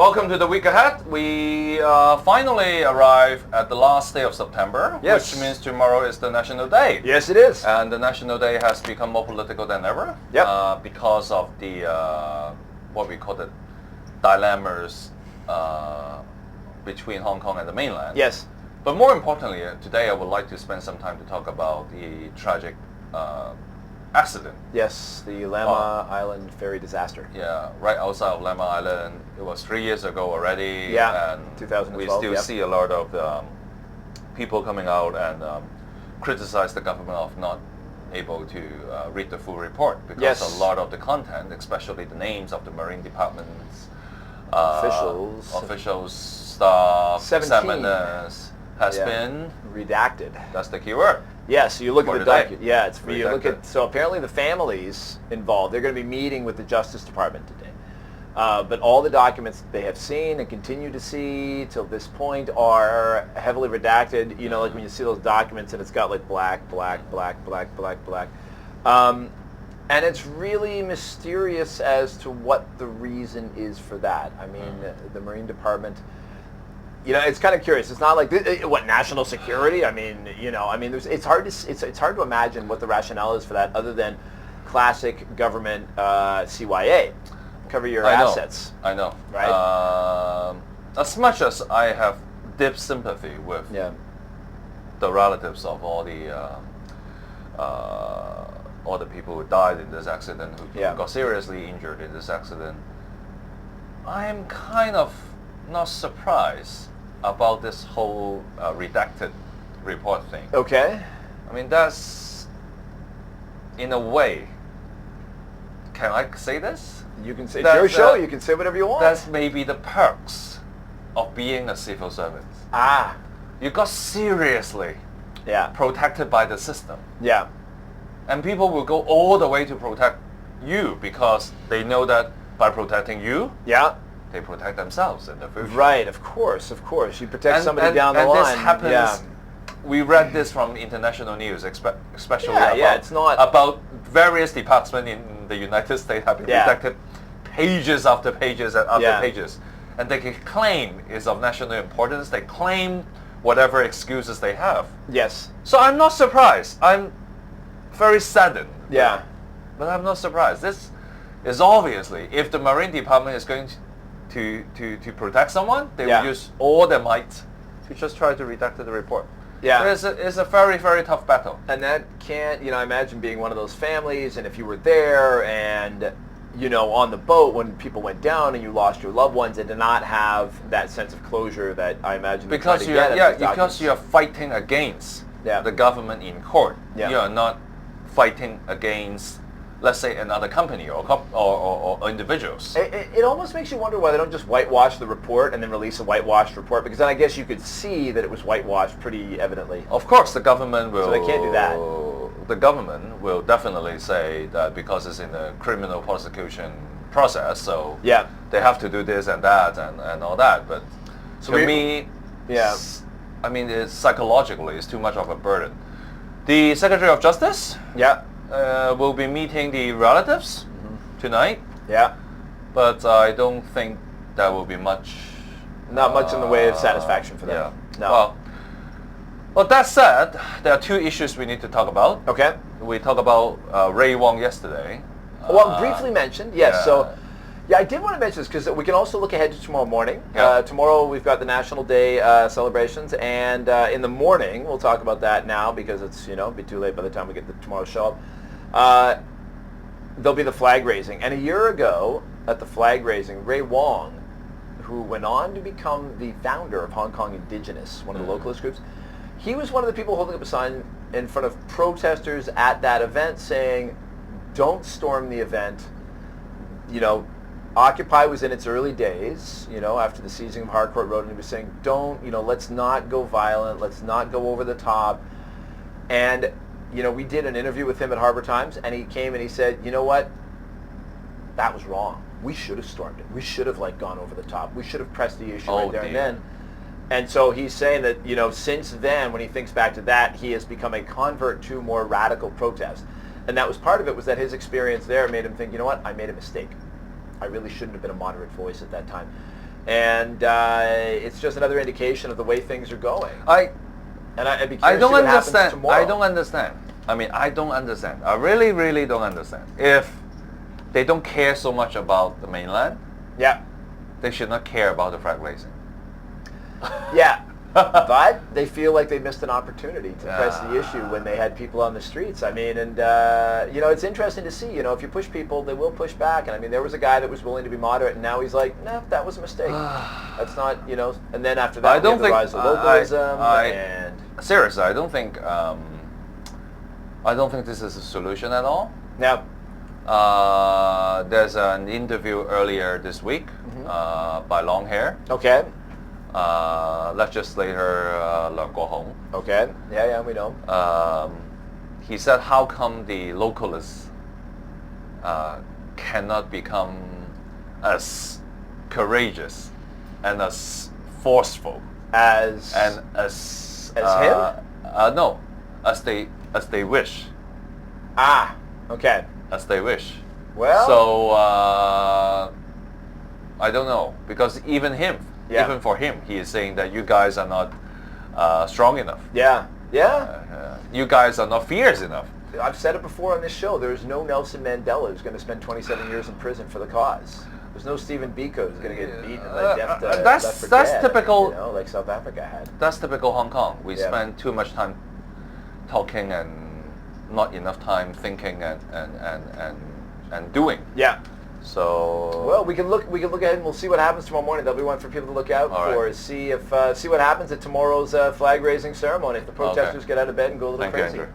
Welcome to the week ahead. We finally arrive at the last day of September, yes. which means tomorrow is the National Day. Yes, it is. And the National Day has become more political than ever because of the, what we call the dilemmas between Hong Kong and the mainland. Yes. But more importantly, today I would like to spend some time to talk about the tragic accident. Yes, the Lamma Island ferry disaster. Yeah, right outside of Lamma Island. It was 3 years ago already. Yeah, and 2012. We still see a lot of people coming out and criticize the government of not able to read the full report because a lot of the content, especially the names of the Marine Department's officials, staff, examiners, has been redacted. That's the key word. Yeah, so you look at the document. Yeah, it's redacted. You look at. So apparently the families involved, they're going to be meeting with the Justice Department today. But all the documents they have seen and continue to see till this point are heavily redacted. You know, like when you see those documents and it's got like black. And it's really mysterious as to what the reason is for that. I mean, the Marine Department. You know, it's kind of curious. It's not like what national security. I mean, it's hard to imagine what the rationale is for that, other than classic government CYA, cover your assets. I know. Right. As much as I have deep sympathy with the relatives of all the people who died in this accident, who got seriously injured in this accident, I'm kind of not surprised about this whole redacted report thing. Okay. I mean, that's, in a way, can I say this? You can say, it's your show, you can say whatever you want. That's maybe the perks of being a civil servant. You got seriously protected by the system. Yeah. And people will go all the way to protect you because they know that by protecting you, they protect themselves in the future. Right, of course. You protect somebody down the line. And this happens, we read this from international news, especially it's not about various departments in the United States have been redacted pages after pages after pages. And they can claim it's of national importance. They claim whatever excuses they have. Yes. So I'm not surprised. I'm very saddened. Yeah. But I'm not surprised. This is obviously, if the Marine Department is going to protect someone, they will use all their might to just try to redact the report. Yeah. It's a very, very tough battle. And that can't, I imagine being one of those families, and if you were there and, on the boat when people went down and you lost your loved ones, and to not have that sense of closure that I imagine because you're fighting against the government in court. You are not fighting against, let's say, another company or individuals. It almost makes you wonder why they don't just whitewash the report and then release a whitewashed report, because then I guess you could see that it was whitewashed pretty evidently. Of course, the government will... So they can't do that. The government will definitely say that because it's in the criminal prosecution process, so they have to do this and that and all that. But to me, I mean, psychologically, it's too much of a burden. The Secretary of Justice will be meeting the relatives tonight. Yeah. But I don't think that will be much. Not much in the way of satisfaction for them. Yeah. No. Well, that said, there are two issues we need to talk about. Okay. We talked about Ray Wang yesterday. Well, briefly mentioned, yes. So, I did want to mention this because we can also look ahead to tomorrow morning. Tomorrow we've got the National Day celebrations, and in the morning, we'll talk about that now because it's, it'll be too late by the time we get to tomorrow's show up. There'll be the flag raising. And a year ago, at the flag raising, Ray Wang, who went on to become the founder of Hong Kong Indigenous, one of the localist groups, he was one of the people holding up a sign in front of protesters at that event saying, don't storm the event. Occupy was in its early days, after the seizing of Harcourt Road, and he was saying, let's not go violent, let's not go over the top. And, we did an interview with him at Harbour Times, and he came and he said, you know what? That was wrong. We should have stormed it. We should have, gone over the top. We should have pressed the issue right there and then. And so he's saying that, since then, when he thinks back to that, he has become a convert to more radical protest. And that was part of it, was that his experience there made him think, you know what, I made a mistake. I really shouldn't have been a moderate voice at that time. And it's just another indication of the way things are going. I don't understand. I don't understand. I mean, I don't understand. I really, really don't understand. If they don't care so much about the mainland, yeah, they should not care about the flag raising. Yeah. But they feel like they missed an opportunity to press the issue when they had people on the streets. I mean, and it's interesting to see. If you push people, they will push back. And I mean, there was a guy that was willing to be moderate, and now he's like, no, that was a mistake. That's not, And then after that, we have the rise of localism. Seriously, I don't think this is a solution at all. Now, there's an interview earlier this week by Long Hair. Okay. Legislator Wang. Okay. Yeah, we know. He said, how come the localists cannot become as courageous and as forceful as him? No, as they wish. Okay. As they wish. Well. So I don't know, because even for him, he is saying that you guys are not strong enough. Yeah. You guys are not fierce enough. I've said it before on this show. There's no Nelson Mandela who's going to spend 27 years in prison for the cause. There's no Stephen Biko who's going to get beaten and left for that's dead, typical. like South Africa had. That's typical Hong Kong. We spend too much time talking and not enough time thinking and doing. Yeah. So well, we can look ahead and we'll see what happens tomorrow morning. That'll be one for people to look out for. Right. See what happens at tomorrow's flag raising ceremony. If the protesters get out of bed and go a little crazy. Thank you, Andrew.